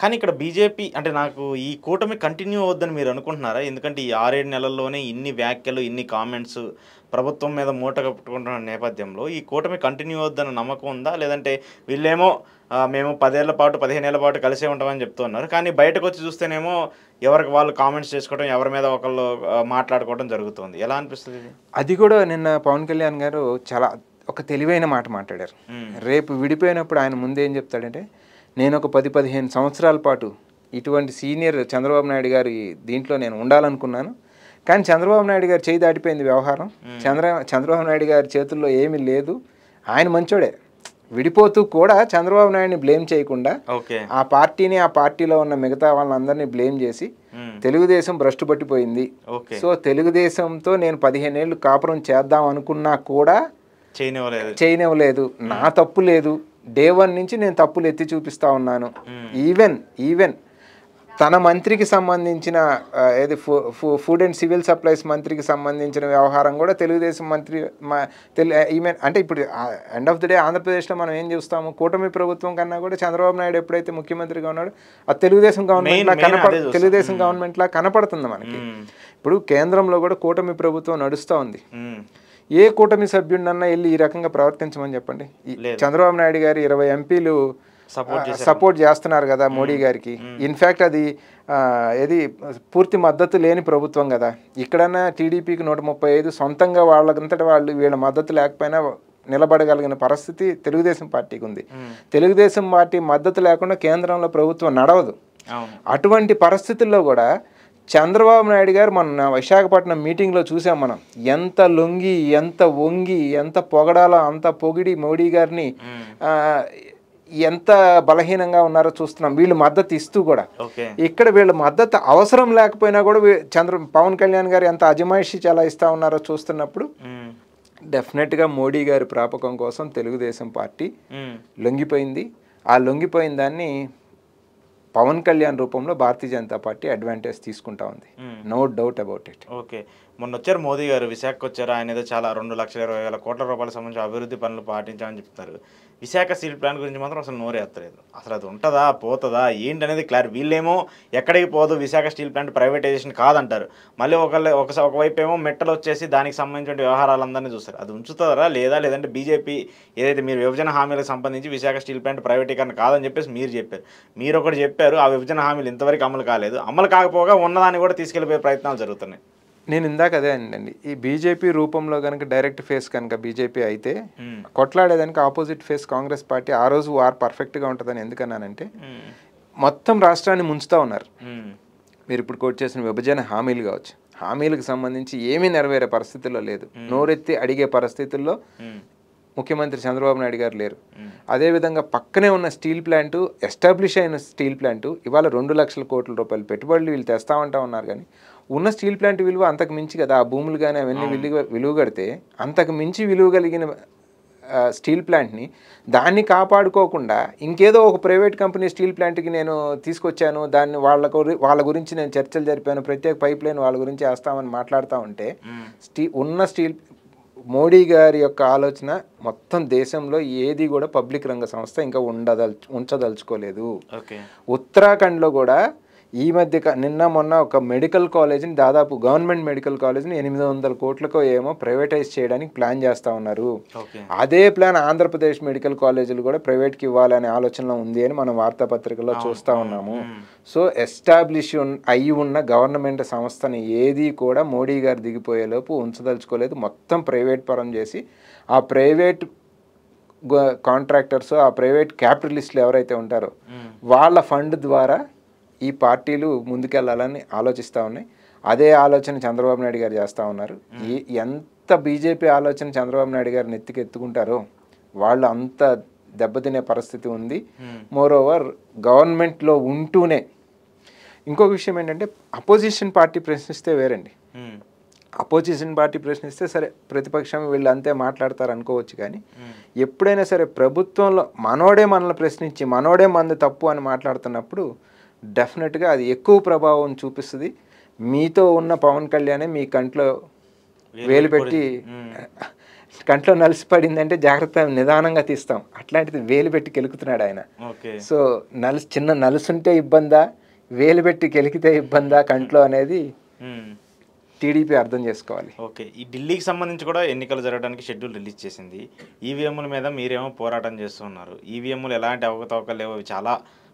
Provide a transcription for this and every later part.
కానీ ఇక్కడ బీజేపీ అంటే నాకు ఈ కూటమి కంటిన్యూ అవుద్దని మీరు అనుకుంటున్నారా? ఎందుకంటే ఈ 6, 7 నెలల్లోనే ఇన్ని వ్యాఖ్యలు, ఇన్ని కామెంట్స్ ప్రభుత్వం మీద మూట కట్టుకుంటున్న నేపథ్యంలో ఈ కూటమి కంటిన్యూ అవుద్దన్న నమ్మకం ఉందా? లేదంటే వీళ్ళేమో మేము 10 ఏళ్ల పాటు, 15 ఏళ్ల పాటు కలిసే ఉంటామని చెప్తున్నారు. కానీ బయటకొచ్చి చూస్తేనేమో ఎవరికి వాళ్ళు కామెంట్స్ చేసుకోవడం, ఎవరి మీద ఒకళ్ళు మాట్లాడుకోవడం జరుగుతుంది. ఎలా అనిపిస్తది ఇది? అది కూడా నిన్న పవన్ కళ్యాణ్ గారు చాలా ఒక తెలివైన మాట మాట్లాడారు. రేపు విడిపోయినప్పుడు ఆయన ముందేం చెప్తాడంటే, నేను ఒక 10-15 సంవత్సరాల పాటు ఇటువంటి సీనియర్ చంద్రబాబు నాయుడు గారి దీంట్లో నేను ఉండాలనుకున్నాను. కానీ చంద్రబాబు నాయుడు గారు చేయి దాటిపోయింది వ్యవహారం. చంద్రబాబు నాయుడు గారి చేతుల్లో ఏమీ లేదు. ఆయన మంచోడే. విడిపోతూ కూడా చంద్రబాబు నాయుడిని బ్లేమ్ చేయకుండా ఆ పార్టీని, ఆ పార్టీలో ఉన్న మిగతా వాళ్ళందరినీ బ్లేమ్ చేసి తెలుగుదేశం భ్రష్టు పట్టిపోయింది. సో తెలుగుదేశంతో నేను 15 ఏళ్ళు కాపురం చేద్దాం అనుకున్నా కూడా చేయనివ్వలేదు. నా తప్పు లేదు. డే 1 నుంచి నేను తప్పులు ఎత్తి చూపిస్తా ఉన్నాను. ఈవెన్ తన మంత్రికి సంబంధించిన ఏది ఫుడ్ అండ్ సివిల్ సప్లైస్ మంత్రికి సంబంధించిన వ్యవహారం కూడా తెలుగుదేశం మంత్రి ఈవెన్ అంటే ఇప్పుడు ఎండ్ ఆఫ్ ది డే ఆంధ్రప్రదేశ్లో మనం ఏం చూస్తాము, కూటమి ప్రభుత్వం కన్నా కూడా చంద్రబాబు నాయుడు ఎప్పుడైతే ముఖ్యమంత్రిగా ఉన్నాడో అది తెలుగుదేశం గవర్నమెంట్లా కనపడుతుంది మనకి. ఇప్పుడు కేంద్రంలో కూడా కూటమి ప్రభుత్వం నడుస్తూ ఉంది. ఏ కూటమి సభ్యుడినన్నా వెళ్ళి ఈ రకంగా ప్రవర్తించమని చెప్పండి. చంద్రబాబు నాయుడు గారు 20 ఎంపీలు సపోర్ట్ చేస్తున్నారు కదా మోడీ గారికి. ఇన్ఫ్యాక్ట్ అది ఏది పూర్తి మద్దతు లేని ప్రభుత్వం కదా. ఇక్కడన్నా టీడీపీకి 135 సొంతంగా వాళ్ళంతటా వాళ్ళు వీళ్ళ మద్దతు లేకపోయినా నిలబడగలిగిన పరిస్థితి తెలుగుదేశం పార్టీకి ఉంది. తెలుగుదేశం పార్టీ మద్దతు లేకుండా కేంద్రంలో ప్రభుత్వం నడవదు. అటువంటి పరిస్థితుల్లో కూడా చంద్రబాబు నాయుడు గారు మన విశాఖపట్నం మీటింగ్లో చూసాం మనం, ఎంత లొంగి, ఎంత వంగి, ఎంత పొగడాలో అంత పొగిడి మోడీ గారిని ఎంత బలహీనంగా ఉన్నారో చూస్తున్నాం. వీళ్ళు మద్దతు ఇస్తూ కూడా ఇక్కడ వీళ్ళ మద్దతు అవసరం లేకపోయినా కూడా పవన్ కళ్యాణ్ గారు ఎంత అజమాయిషి చాలా ఇస్తా ఉన్నారో చూస్తున్నప్పుడు డెఫినెట్గా మోడీ గారి ప్రాపకం కోసం తెలుగుదేశం పార్టీ లొంగిపోయింది. ఆ లొంగిపోయిన దాన్ని పవన్ కళ్యాణ్ రూపంలో భారతీయ జనతా పార్టీ అడ్వాంటేజ్ తీసుకుంటా ఉంది. No doubt about it. Okay, మొన్న వచ్చారు మోదీ గారు, విశాఖకు వచ్చారు. ఆయన ఏదో చాలా 2,20,000 కోట్ల రూపాయల సంబంధించిన అభివృద్ధి పనులు పాటించామని చెప్తున్నారు. విశాఖ స్టీల్ ప్లాంట్ గురించి మాత్రం అసలు నోరేత్తలేదు. అసలు అది ఉంటుందా, పోతుందా, ఏంటి అనేది క్లారిటీ. వీళ్ళేమో ఎక్కడికి పోదు, విశాఖ స్టీల్ ప్లాంట్ ప్రైవేటైజేషన్ కాదంటారు. మళ్ళీ ఒకవైపు ఏమో మెట్టలు వచ్చేసి దానికి సంబంధించిన వ్యవహారాలందరినీ చూస్తారు. అది ఉంచుతారా లేదా, లేదంటే బీజేపీ ఏదైతే మీరు విభజన హామీలకు సంబంధించి విశాఖ స్టీల్ ప్లాంట్ ప్రైవేటీకరణ కాదని చెప్పేసి మీరు చెప్పారు. మీరు ఒకటి చెప్పారు, ఆ విభజన హామీలు ఇంతవరకు అమలు కాలేదు. అమలు కాకపోగా ఉన్నదాన్ని కూడా తీసుకెళ్ళిపోయే ప్రయత్నాలు జరుగుతున్నాయి. నేను ఇందాక అదే అండి, ఈ బీజేపీ రూపంలో కనుక డైరెక్ట్ ఫేస్ కనుక బీజేపీ అయితే కొట్లాడేదానికి ఆపోజిట్ ఫేస్ కాంగ్రెస్ పార్టీ ఆ రోజు వార్ పర్ఫెక్ట్గా ఉంటుందని ఎందుకన్నానంటే, మొత్తం రాష్ట్రాన్ని ముంచుతూ ఉన్నారు. మీరు ఇప్పుడు కోట్ చేసిన విభజన హామీలు కావచ్చు, హామీలకు సంబంధించి ఏమీ నెరవేరే పరిస్థితుల్లో లేదు. నోరెత్తి అడిగే పరిస్థితుల్లో ముఖ్యమంత్రి చంద్రబాబు నాయుడు గారు లేరు. అదేవిధంగా పక్కనే ఉన్న స్టీల్ ప్లాంటు, ఎస్టాబ్లిష్ అయిన స్టీల్ ప్లాంటు ఇవాళ 2 లక్షల కోట్ల రూపాయలు పెట్టుబడులు వీళ్ళు తెస్తామంటా ఉన్నారు. కానీ ఉన్న స్టీల్ ప్లాంట్ విలువ అంతకు మించి కదా, ఆ భూములు కానీ అవన్నీ విలువ కడితే అంతకు మించి విలువ కలిగిన స్టీల్ ప్లాంట్ని దాన్ని కాపాడుకోకుండా ఇంకేదో ఒక ప్రైవేట్ కంపెనీ స్టీల్ ప్లాంట్కి నేను తీసుకొచ్చాను, దాన్ని వాళ్ళ గురించి నేను చర్చలు జరిపాను, ప్రత్యేక పైప్ లైన్ వాళ్ళ గురించి వేస్తామని మాట్లాడుతూ ఉంటే ఉన్న స్టీల్ మోడీ గారి యొక్క ఆలోచన మొత్తం దేశంలో ఏది కూడా పబ్లిక్ రంగ సంస్థ ఇంకా ఉంచదలుచుకోలేదు. ఉత్తరాఖండ్లో కూడా ఈ మధ్య నిన్న మొన్న ఒక మెడికల్ కాలేజ్ని, దాదాపు గవర్నమెంట్ మెడికల్ కాలేజ్ని 800 కోట్లకో ఏమో ప్రైవేటైజ్ చేయడానికి ప్లాన్ చేస్తూ ఉన్నారు. అదే ప్లాన్ ఆంధ్రప్రదేశ్ మెడికల్ కాలేజీలు కూడా ప్రైవేట్కి ఇవ్వాలనే ఆలోచనలో ఉంది అని మనం వార్తాపత్రికల్లో చూస్తూ ఉన్నాము. సో ఎస్టాబ్లిష్ అయ్యి ఉన్న గవర్నమెంట్ సంస్థని ఏది కూడా మోడీ గారు దిగిపోయేలోపు ఉంచదలుచుకోలేదు. మొత్తం ప్రైవేట్ పరం చేసి ఆ ప్రైవేట్ కాంట్రాక్టర్స్, ఆ ప్రైవేట్ క్యాపిటలిస్టులు ఎవరైతే ఉంటారో వాళ్ళ ఫండ్ ద్వారా ఈ పార్టీలు ముందుకెళ్లాలని ఆలోచిస్తూ ఉన్నాయి. అదే ఆలోచన చంద్రబాబు నాయుడు గారు చేస్తూ ఉన్నారు. ఎంత బీజేపీ ఆలోచన చంద్రబాబు నాయుడు గారిని ఎత్తుకుంటారో వాళ్ళు అంత దెబ్బతినే పరిస్థితి ఉంది. మోరోవర్ గవర్నమెంట్లో ఉంటూనే ఇంకొక విషయం ఏంటంటే, అపోజిషన్ పార్టీ ప్రశ్నిస్తే వేరండి. అపోజిషన్ పార్టీ ప్రశ్నిస్తే సరే ప్రతిపక్షం వీళ్ళు అంతే మాట్లాడతారు అనుకోవచ్చు. కానీ ఎప్పుడైనా సరే ప్రభుత్వంలో మనోడే మనల్ని ప్రశ్నించి మనోడే మంది తప్పు అని మాట్లాడుతున్నప్పుడు డెఫినెట్గా అది ఎక్కువ ప్రభావం చూపిస్తుంది. మీతో ఉన్న పవన్ కళ్యాణే మీ కంట్లో వేలు పెట్టి కంట్లో నలిసి పడిందంటే జాగ్రత్త నిదానంగా తీస్తాం, అట్లాంటిది వేలు పెట్టి కెలుకుతున్నాడు ఆయన. ఓకే. సో చిన్న నలుసుంటే ఇబ్బందా, వేలు పెట్టి కెలికితే ఇబ్బందా కంట్లో అనేది టీడీపీ అర్థం చేసుకోవాలి. ఓకే. ఈ ఢిల్లీకి సంబంధించి కూడా ఎన్నికలు జరగడానికి షెడ్యూల్ రిలీజ్ చేసింది. ఈవీఎంల మీద మీరేమో పోరాటం చేస్తున్నారు. ఈవీఎంలు ఎలాంటి అవకతవకలు లేవు, అవి చాలా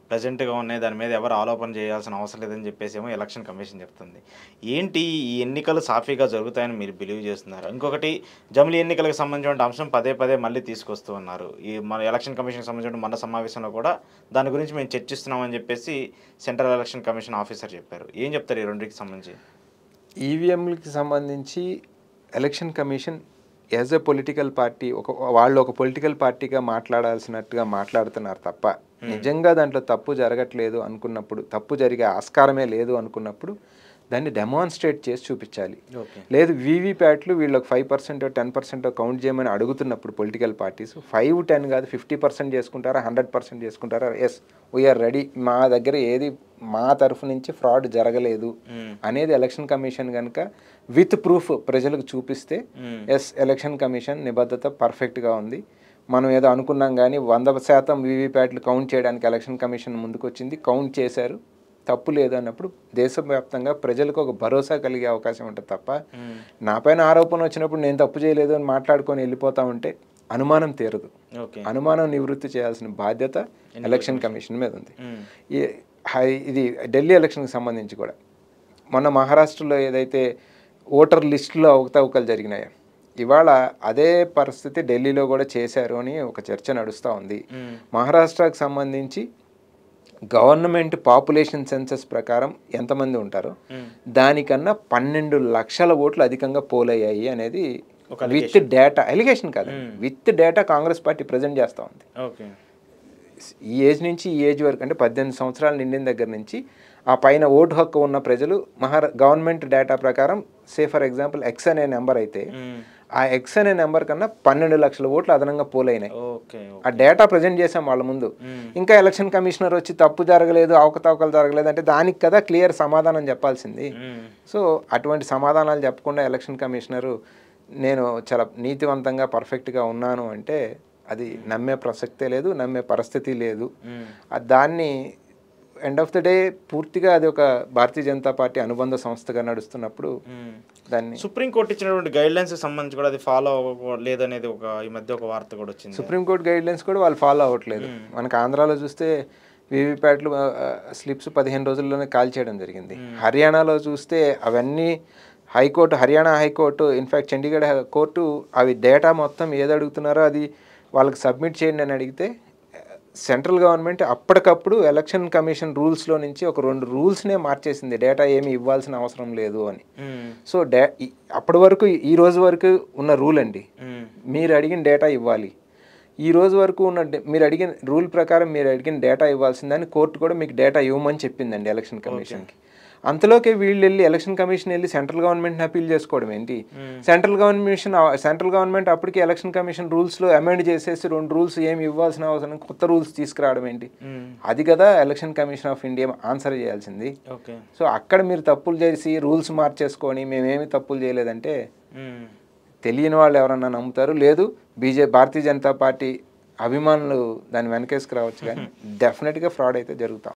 ప్రెజెంట్గా ఉన్నాయి, దాని మీద ఎవరు ఆలోపన చేయాల్సిన అవసరం లేదని చెప్పేసి ఏమో ఎలక్షన్ కమిషన్ చెప్తుంది. ఏంటి ఈ ఎన్నికలు సాఫీగా జరుగుతాయని మీరు బిలీవ్ చేస్తున్నారు? ఇంకొకటి, జమిలీ ఎన్నికలకు సంబంధించిన అంశం పదే పదే మళ్ళీ తీసుకొస్తూ ఉన్నారు. ఈ మన ఎలక్షన్ కమిషన్కి సంబంధించిన మన సమావేశంలో కూడా దాని గురించి మేము చర్చిస్తున్నామని చెప్పేసి సెంట్రల్ ఎలక్షన్ కమిషన్ ఆఫీసర్ చెప్పారు. ఏం చెప్తారు ఈ రెండింటికి సంబంధించి? ఈవీఎంలకి సంబంధించి election commission as a political party వాళ్ళు ఒక పొలిటికల్ పార్టీగా మాట్లాడాల్సినట్టుగా మాట్లాడుతున్నారు తప్ప, నిజంగా దాంట్లో తప్పు జరగట్లేదు అనుకున్నప్పుడు, తప్పు జరిగే ఆస్కారమే లేదు అనుకున్నప్పుడు దాన్ని డెమాన్స్ట్రేట్ చేసి చూపించాలి. లేదు వీవీప్యాట్లు వీళ్ళకి 5% 10% కౌంట్ చేయమని అడుగుతున్నప్పుడు పొలిటికల్ పార్టీస్ 5-10 కాదు 50% చేసుకుంటారా, 100% చేసుకుంటారా, ఎస్ వీఆర్ రెడీ, మా దగ్గర ఏది మా తరఫు నుంచి ఫ్రాడ్ జరగలేదు అనేది ఎలక్షన్ కమిషన్ కనుక విత్ ప్రూఫ్ ప్రజలకు చూపిస్తే, ఎస్ ఎలక్షన్ కమిషన్ నిబద్ధత పర్ఫెక్ట్గా ఉంది, మనం ఏదో అనుకున్నాం కానీ 100% వీవీప్యాట్లు కౌంట్ చేయడానికి ఎలక్షన్ కమిషన్ ముందుకు వచ్చింది, కౌంట్ చేశారు, తప్పు లేదు అన్నప్పుడు దేశవ్యాప్తంగా ప్రజలకు ఒక భరోసా కలిగే అవకాశం ఉంటుంది తప్ప, నాపైన ఆరోపణ వచ్చినప్పుడు నేను తప్పు చేయలేదు అని మాట్లాడుకొని వెళ్ళిపోతా ఉంటే అనుమానం తీరదు. అనుమానం నివృత్తి చేయాల్సిన బాధ్యత ఎలక్షన్ కమిషన్ మీద ఉంది. ఇది ఢిల్లీ ఎలక్షన్కి సంబంధించి కూడా మొన్న మహారాష్ట్రలో ఏదైతే ఓటర్ లిస్టులో అవకతవకలు జరిగినాయో, ఇవాళ అదే పరిస్థితి ఢిల్లీలో కూడా చేశారు అని ఒక చర్చ నడుస్తూ ఉంది. మహారాష్ట్రకు సంబంధించి గవర్నమెంట్ పాపులేషన్ సెన్సస్ ప్రకారం ఎంతమంది ఉంటారో దానికన్నా 12 లక్షల ఓట్లు అధికంగా పోలయ్యాయి అనేది విత్ డేటా, ఎలిగేషన్ కాదు, with data Congress party present చేస్తూ ఉంది. ఈ ఏజ్ నుంచి ఈ ఏజ్ వరకు అంటే 18 సంవత్సరాలు నిండిన దగ్గర నుంచి ఆ పైన ఓటు హక్కు ఉన్న ప్రజలు గవర్నమెంట్ డేటా ప్రకారం ఫర్ ఎగ్జాంపుల్ ఎక్స్ అనే నెంబర్ అయితే ఆ ఎక్స్ అనే నెంబర్ కన్నా 12 లక్షల ఓట్లు అదనంగా పోలైనాయి. ఆ డేటా ప్రజెంట్ చేసాం వాళ్ళ ముందు. ఇంకా ఎలక్షన్ కమిషనర్ వచ్చి తప్పు జరగలేదు, అవకతవకలు జరగలేదు అంటే దానికి కదా క్లియర్ సమాధానం చెప్పాల్సింది. సో అటువంటి సమాధానాలు చెప్పకుండా ఎలక్షన్ కమిషనరు నేను చాలా నీతివంతంగా పర్ఫెక్ట్గా ఉన్నాను అంటే అది నమ్మే ప్రసక్తే లేదు, నమ్మే పరిస్థితి లేదు. దాన్ని ఎండ్ ఆఫ్ ద డే పూర్తిగా అది ఒక భారతీయ జనతా పార్టీ అనుబంధ సంస్థగా నడుస్తున్నప్పుడు దాన్ని సుప్రీంకోర్టు ఇచ్చినటువంటి గైడ్లైన్స్ సంబంధించి కూడా అది ఫాలో లేదనేది ఈ మధ్య ఒక వార్త కూడా వచ్చింది. సుప్రీంకోర్టు గైడ్లైన్స్ కూడా వాళ్ళు ఫాలో అవ్వట్లేదు. మనకు ఆంధ్రాలో చూస్తే వీవీప్యాట్లు స్లిప్స్ 15 రోజుల్లోనే కాల్ చేయడం జరిగింది. హర్యానాలో చూస్తే అవన్నీ Haryana high court, in fact Chandigarh court అవి డేటా మొత్తం ఏది అడుగుతున్నారో అది వాళ్ళకి సబ్మిట్ చేయండి అని అడిగితే సెంట్రల్ గవర్నమెంట్ అప్పటికప్పుడు ఎలక్షన్ కమిషన్ రూల్స్లో నుంచి ఒక 2 రూల్స్నే మార్చేసింది, డేటా ఏమి ఇవ్వాల్సిన అవసరం లేదు అని. సో అప్పటి వరకు ఈ రోజు వరకు ఉన్న రూల్ అండి, మీరు అడిగిన డేటా ఇవ్వాలి. ఈ రోజు వరకు ఉన్న మీరు అడిగిన రూల్ ప్రకారం మీరు అడిగిన డేటా ఇవ్వాల్సిందని కోర్టు కూడా మీకు డేటా ఇవ్వమని చెప్పిందండి ఎలక్షన్ కమిషన్కి. అంతలోకే వీళ్ళు వెళ్ళి ఎలక్షన్ కమిషన్ వెళ్ళి సెంట్రల్ గవర్నమెంట్ని అపీల్ చేసుకోవడం ఏంటి? సెంట్రల్ గవర్నమెంట్ అప్పటికి ఎలక్షన్ కమిషన్ రూల్స్లో అమెండ్ చేసేసి 2 రూల్స్ ఏమి ఇవ్వాల్సిన అవసరం, కొత్త రూల్స్ తీసుకురావడం ఏంటి? అది కదా election commission of India answer చేయాల్సింది. సో అక్కడ మీరు తప్పులు చేసి రూల్స్ మార్చేసుకొని మేమేమి తప్పులు చేయలేదంటే తెలియని వాళ్ళు ఎవరన్నా నమ్ముతారు, లేదు భారతీయ జనతా పార్టీ అభిమానులు దాన్ని వెనకేసుకు రావచ్చు, కానీ డెఫినెట్గా ఫ్రాడ్ అయితే జరుగుతాం.